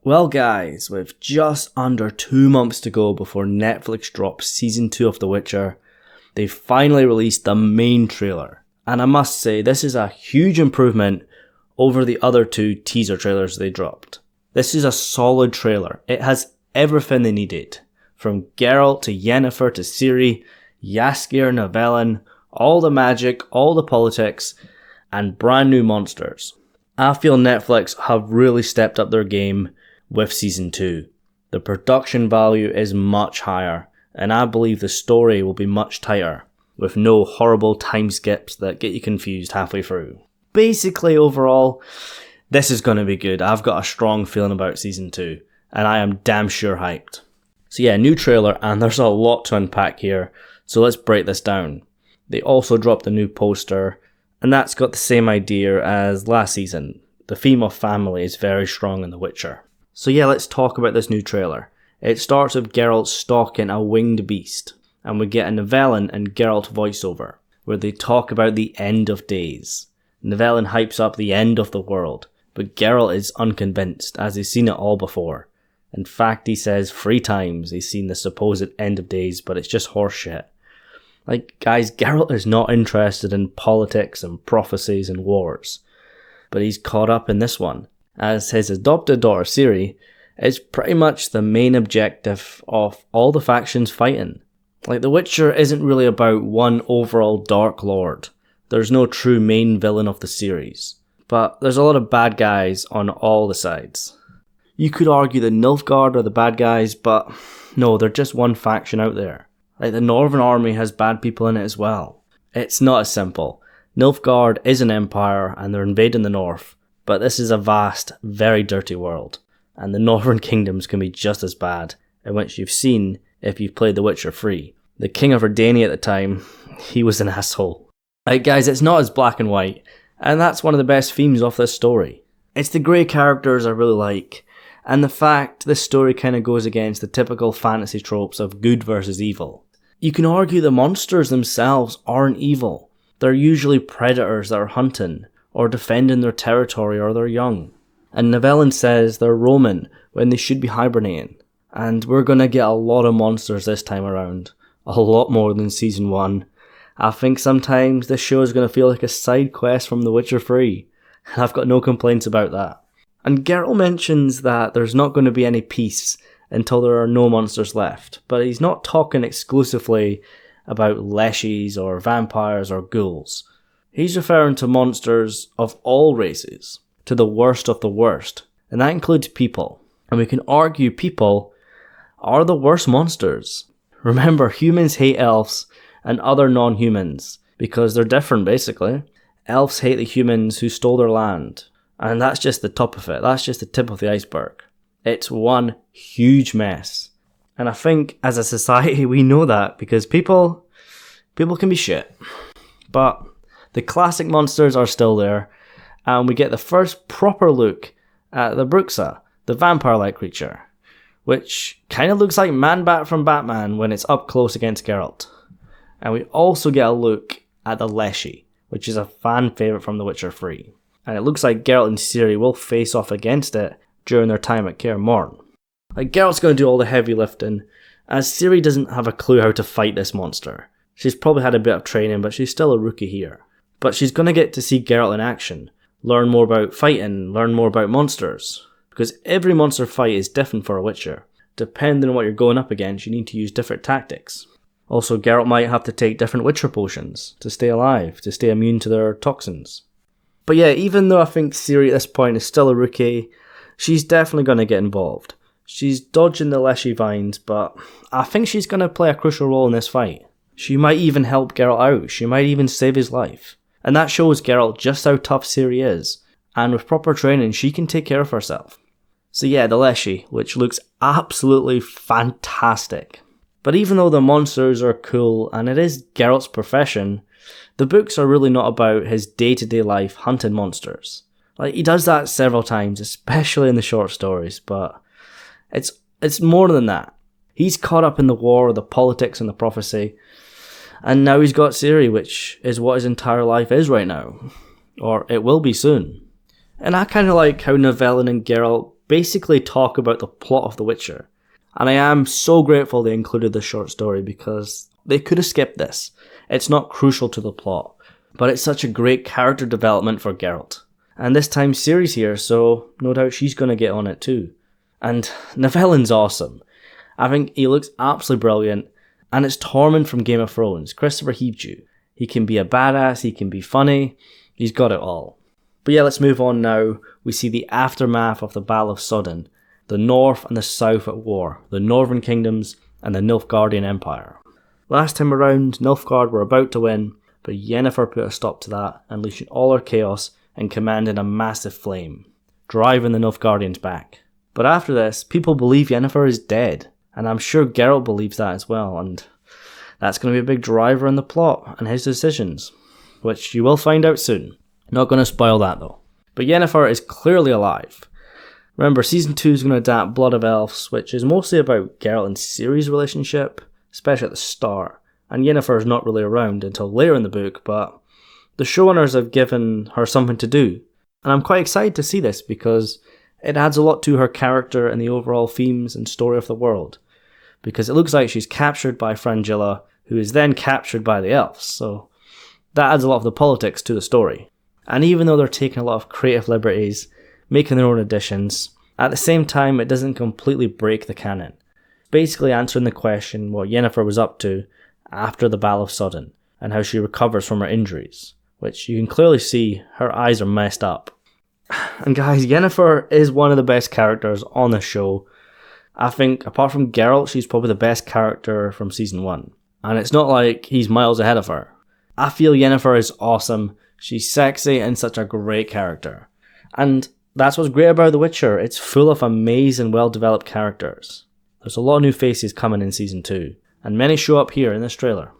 Well guys, with just under 2 months to go before Netflix drops season 2 of The Witcher, they finally released the main trailer. And I must say, this is a huge improvement over the other 2 teaser trailers they dropped. This is a solid trailer. It has everything they needed. From Geralt to Yennefer to Ciri, Jaskier, Nivellen, all the magic, all the politics, and brand new monsters. I feel Netflix have really stepped up their game with season 2. The production value is much higher, and I believe the story will be much tighter, with no horrible time skips that get you confused halfway through. Basically, overall, this is going to be good. I've got a strong feeling about season 2, and I am damn sure hyped. So yeah, new trailer, and there's a lot to unpack here, so let's break this down. They also dropped a new poster, and that's got the same idea as last season. The theme of family is very strong in The Witcher. So yeah, let's talk about this new trailer. It starts with Geralt stalking a winged beast, and we get a Nivellen and Geralt voiceover, where they talk about the end of days. Nivellen hypes up the end of the world, but Geralt is unconvinced, as he's seen it all before. In fact, he says 3 times he's seen the supposed end of days, but it's just horseshit. Like, guys, Geralt is not interested in politics and prophecies and wars, but he's caught up in this one, as his adopted daughter Ciri is pretty much the main objective of all the factions fighting. Like, The Witcher isn't really about one overall Dark Lord. There's no true main villain of the series, but there's a lot of bad guys on all the sides. You could argue the Nilfgaard are the bad guys, but no, they're just one faction out there. Like, the Northern Army has bad people in it as well. It's not as simple. Nilfgaard is an empire and they're invading the north, but this is a vast, very dirty world, and the Northern Kingdoms can be just as bad, in which you've seen if you've played The Witcher 3. The King of Redania at the time, he was an asshole. Like, guys, it's not as black and white, and that's one of the best themes of this story. It's the grey characters I really like, and the fact this story kind of goes against the typical fantasy tropes of good versus evil. You can argue the monsters themselves aren't evil. They're usually predators that are hunting, or defending their territory or their young. And Nivellen says they're roaming when they should be hibernating. And we're gonna get a lot of monsters this time around. A lot more than season 1. I think sometimes this show is gonna feel like a side quest from The Witcher 3. And I've got no complaints about that. And Geralt mentions that there's not going to be any peace until there are no monsters left, but he's not talking exclusively about leshies or vampires or ghouls. He's referring to monsters of all races, to the worst of the worst, and that includes people. And we can argue people are the worst monsters. Remember, humans hate elves and other non-humans, because they're different basically. Elves hate the humans who stole their land. And that's just the top of it. That's just the tip of the iceberg. It's one huge mess. And I think as a society we know that because people can be shit. But the classic monsters are still there. And we get the first proper look at the Bruxa, the vampire-like creature, which kind of looks like Man-Bat from Batman when it's up close against Geralt. And we also get a look at the Leshy, which is a fan favourite from The Witcher 3. And it looks like Geralt and Ciri will face off against it during their time at Kaer Morhen. Like, Geralt's going to do all the heavy lifting, as Ciri doesn't have a clue how to fight this monster. She's probably had a bit of training, but she's still a rookie here. But she's going to get to see Geralt in action, learn more about fighting, learn more about monsters. Because every monster fight is different for a Witcher. Depending on what you're going up against, you need to use different tactics. Also, Geralt might have to take different Witcher potions to stay alive, to stay immune to their toxins. But yeah, even though I think Ciri at this point is still a rookie, she's definitely going to get involved. She's dodging the Leshy vines, but I think she's going to play a crucial role in this fight. She might even help Geralt out, she might even save his life. And that shows Geralt just how tough Ciri is, and with proper training she can take care of herself. So yeah, the Leshy, which looks absolutely fantastic. But even though the monsters are cool and it is Geralt's profession, the books are really not about his day-to-day life hunting monsters. Like, he does that several times, especially in the short stories, but it's more than that. He's caught up in the war, the politics and the prophecy, and now he's got Ciri, which is what his entire life is right now. Or it will be soon. And I kind of like how Nivellen and Geralt basically talk about the plot of The Witcher. And I am so grateful they included this short story because they could have skipped this. It's not crucial to the plot, but it's such a great character development for Geralt. And this time Ciri's here, so no doubt she's going to get on it too. And Nivellen's awesome. I think he looks absolutely brilliant, and it's Tormund from Game of Thrones, Christopher Heapdew. He can be a badass, he can be funny, he's got it all. But yeah, let's move on now. We see the aftermath of the Battle of Sodden, the North and the South at war, the Northern Kingdoms and the Nilfgaardian Empire. Last time around, Nilfgaard were about to win, but Yennefer put a stop to that, unleashing all her chaos and commanding a massive flame, driving the Nilfgaardians back. But after this, people believe Yennefer is dead, and I'm sure Geralt believes that as well, and that's going to be a big driver in the plot and his decisions, which you will find out soon. Not going to spoil that though. But Yennefer is clearly alive. Remember, Season 2 is going to adapt Blood of Elves, which is mostly about Geralt and Ciri's relationship, especially at the start, and Yennefer is not really around until later in the book, but the showrunners have given her something to do, and I'm quite excited to see this because it adds a lot to her character and the overall themes and story of the world, because it looks like she's captured by Frangilla, who is then captured by the elves, so that adds a lot of the politics to the story. And even though they're taking a lot of creative liberties, making their own additions, at the same time it doesn't completely break the canon. Basically answering the question what Yennefer was up to after the Battle of Sodden, and how she recovers from her injuries, which you can clearly see her eyes are messed up. And guys, Yennefer is one of the best characters on the show. I think, apart from Geralt, she's probably the best character from Season 1. And it's not like he's miles ahead of her. I feel Yennefer is awesome. She's sexy and such a great character. And that's what's great about The Witcher. It's full of amazing, well-developed characters. There's a lot of new faces coming in Season 2, and many show up here in this trailer.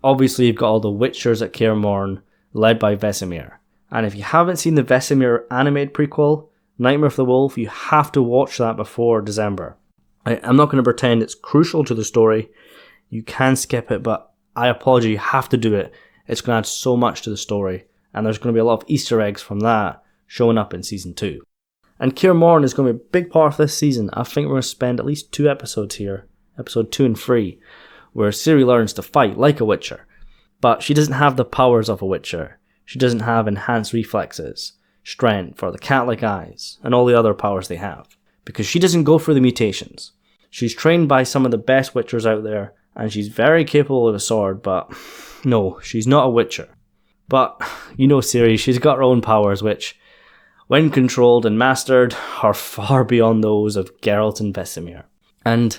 Obviously, you've got all the Witchers at Kaer Morhen, led by Vesemir. And if you haven't seen the Vesemir animated prequel, Nightmare of the Wolf, you have to watch that before December. I'm not going to pretend it's crucial to the story. You can skip it, but I apologize, you have to do it. It's going to add so much to the story, and there's going to be a lot of Easter eggs from that showing up in Season 2. And Kaer Morhen is going to be a big part of this season. I think we're going to spend at least 2 episodes here, episode 2 and 3, where Ciri learns to fight like a Witcher. But she doesn't have the powers of a Witcher. She doesn't have enhanced reflexes, strength, or the cat-like eyes, and all the other powers they have. Because she doesn't go through the mutations. She's trained by some of the best Witchers out there, and she's very capable with a sword, but no, she's not a Witcher. But, you know Ciri, she's got her own powers, which, when controlled and mastered, are far beyond those of Geralt and Vesemir. And,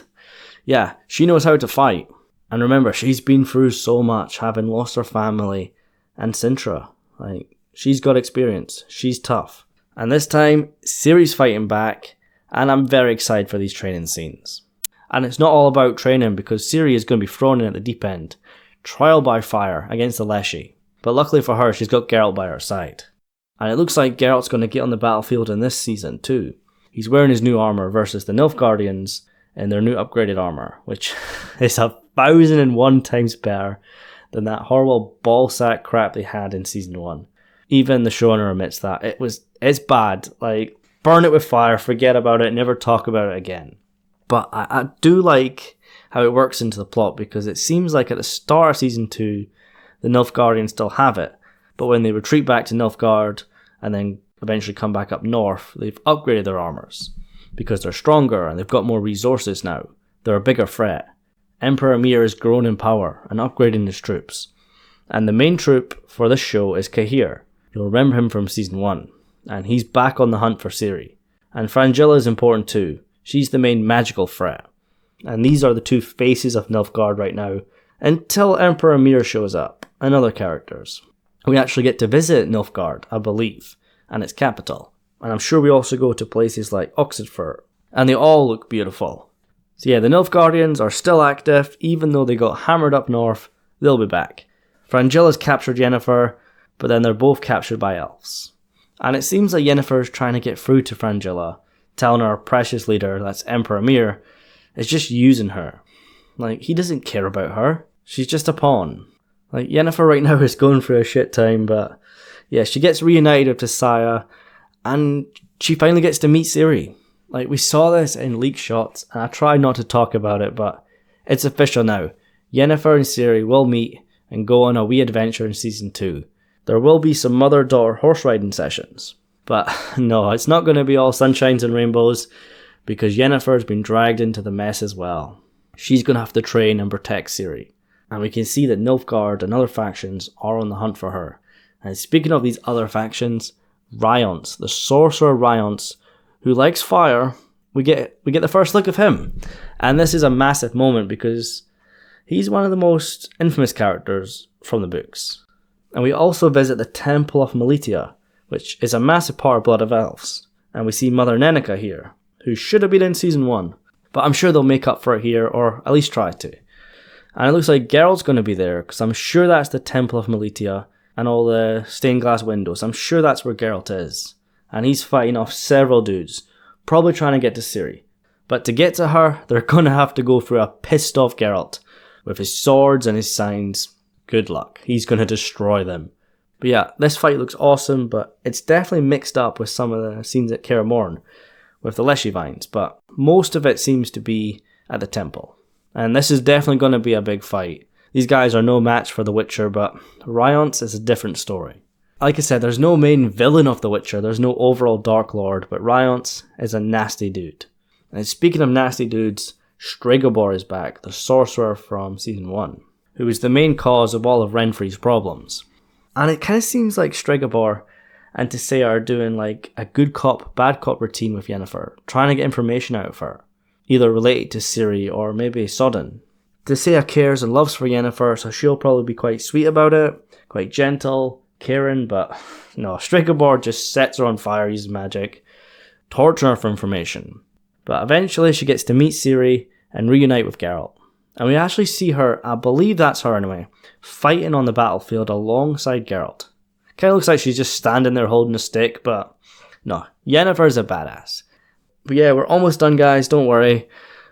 yeah, she knows how to fight. And remember, she's been through so much, having lost her family, and Sintra. She's got experience. She's tough. And this time, Ciri's fighting back, and I'm very excited for these training scenes. And it's not all about training, because Ciri is going to be thrown in at the deep end, trial by fire against the Leshy. But luckily for her, she's got Geralt by her side. And it looks like Geralt's going to get on the battlefield in this season too. He's wearing his new armour versus the Nilfgaardians in their new upgraded armour, which is 1,001 times better than that horrible ballsack crap they had in Season 1. Even the showrunner admits that. It's bad. Burn it with fire, forget about it, never talk about it again. But I do like how it works into the plot, because it seems like at the start of Season 2, the Nilfgaardians still have it. But when they retreat back to Nilfgaard, and then eventually come back up north, they've upgraded their armours. Because they're stronger, and they've got more resources now. They're a bigger threat. Emperor Mir has grown in power, and upgrading his troops. And the main troop for this show is Cahir. You'll remember him from Season 1. And he's back on the hunt for Ciri. And Frangilla is important too. She's the main magical threat. And these are the two faces of Nilfgaard right now, until Emperor Mir shows up, and other characters. We actually get to visit Nilfgaard, I believe, and its capital. And I'm sure we also go to places like Oxenfurt, and they all look beautiful. So yeah, the Nilfgaardians are still active, even though they got hammered up north, they'll be back. Frangilla's captured Yennefer, but then they're both captured by elves. And it seems like Yennefer is trying to get through to Frangilla, telling her precious leader, that's Emperor Mir, is just using her. He doesn't care about her. She's just a pawn. Yennefer right now is going through a shit time, but yeah, she gets reunited with Tissaia, and she finally gets to meet Ciri. Like, we saw this in leaked shots, and I tried not to talk about it, but it's official now. Yennefer and Ciri will meet and go on a wee adventure in Season 2. There will be some mother-daughter horse riding sessions. But no, it's not going to be all sunshines and rainbows, because Yennefer has been dragged into the mess as well. She's going to have to train and protect Ciri. And we can see that Nilfgaard and other factions are on the hunt for her. And speaking of these other factions, Rience, the sorcerer Rience, who likes fire, we get the first look of him. And this is a massive moment because he's one of the most infamous characters from the books. And we also visit the Temple of Melitia, which is a massive part of Blood of Elves. And we see Mother Nenneca here, who should have been in Season 1. But I'm sure they'll make up for it here, or at least try to. And it looks like Geralt's going to be there, because I'm sure that's the Temple of Melitia and all the stained glass windows. I'm sure that's where Geralt is. And he's fighting off several dudes, probably trying to get to Ciri. But to get to her, they're going to have to go through a pissed off Geralt. With his swords and his signs, good luck. He's going to destroy them. But yeah, this fight looks awesome, but it's definitely mixed up with some of the scenes at Kaer Morhen with the Leshy Vines, but most of it seems to be at the temple. And this is definitely going to be a big fight. These guys are no match for The Witcher, but Rience is a different story. Like I said, there's no main villain of The Witcher, there's no overall Dark Lord, but Rience is a nasty dude. And speaking of nasty dudes, Stregobor is back, the sorcerer from Season 1, who is the main cause of all of Renfri's problems. And it kind of seems like Stregobor and Tissaia are doing like a good cop, bad cop routine with Yennefer, trying to get information out of her, either related to Ciri or maybe Sodden. Tissaia cares and loves for Yennefer, so she'll probably be quite sweet about it, quite gentle, caring, but no, Stregobor just sets her on fire using magic, torturing her for information. But eventually she gets to meet Ciri and reunite with Geralt. And we actually see her, I believe that's her anyway, fighting on the battlefield alongside Geralt. Kind of looks like she's just standing there holding a stick, but no, Yennefer's a badass. But yeah, we're almost done, guys, don't worry.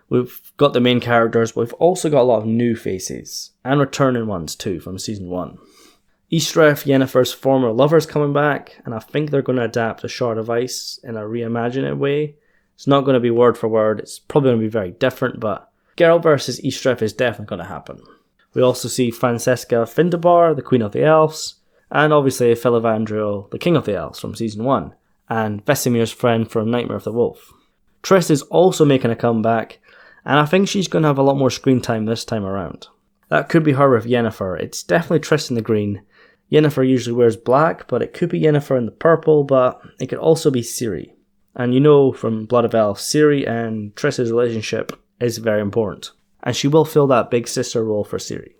We've got the main characters, but we've also got a lot of new faces, and returning ones too from Season 1. Ystreff, Yennefer's former lover's coming back, and I think they're going to adapt A Shard of Ice in a reimagined way. It's not going to be word for word, it's probably going to be very different, but Geralt versus Ystreff is definitely going to happen. We also see Francesca Findabar, the Queen of the Elves, and obviously Filavandrel, the King of the Elves from Season 1, and Vesemir's friend from Nightmare of the Wolf. Triss is also making a comeback, and I think she's going to have a lot more screen time this time around. That could be her with Yennefer. It's definitely Triss in the green. Yennefer usually wears black, but it could be Yennefer in the purple, but it could also be Ciri. And you know from Blood of Elves, Ciri and Triss's relationship is very important, and she will fill that big sister role for Ciri.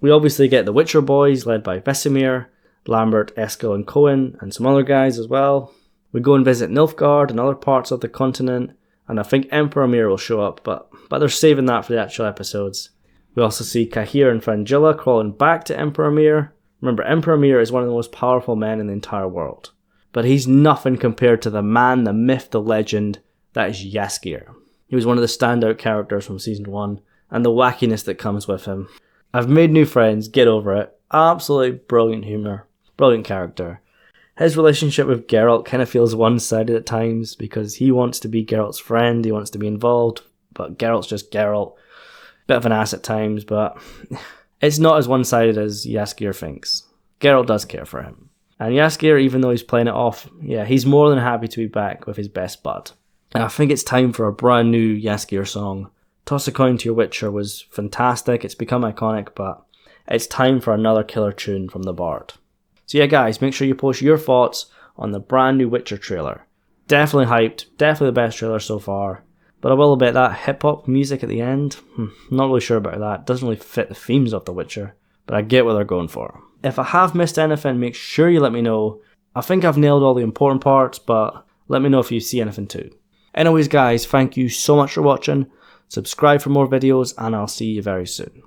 We obviously get the Witcher boys led by Vesemir, Lambert, Eskel and Cohen, and some other guys as well. We go and visit Nilfgaard and other parts of the continent, and I think Emperor Mir will show up, but they're saving that for the actual episodes. We also see Cahir and Frangilla crawling back to Emperor Mir. Remember, Emperor Mir is one of the most powerful men in the entire world, but he's nothing compared to the man, the myth, the legend that is Jaskier. He was one of the standout characters from Season 1, and the wackiness that comes with him. I've made new friends, get over it. Absolutely brilliant humour, brilliant character. His relationship with Geralt kind of feels one-sided at times, because he wants to be Geralt's friend, he wants to be involved, but Geralt's just Geralt. Bit of an ass at times, but it's not as one-sided as Jaskier thinks. Geralt does care for him. And Jaskier, even though he's playing it off, yeah, he's more than happy to be back with his best bud. And I think it's time for a brand new Jaskier song. Toss a Coin to Your Witcher was fantastic, it's become iconic, but it's time for another killer tune from the Bard. So yeah guys, make sure you post your thoughts on the brand new Witcher trailer. Definitely hyped, definitely the best trailer so far. But I will admit that hip-hop music at the end, not really sure about that. It doesn't really fit the themes of The Witcher, but I get what they're going for. If I have missed anything, make sure you let me know. I think I've nailed all the important parts, but let me know if you see anything too. Anyways guys, thank you so much for watching. Subscribe for more videos, and I'll see you very soon.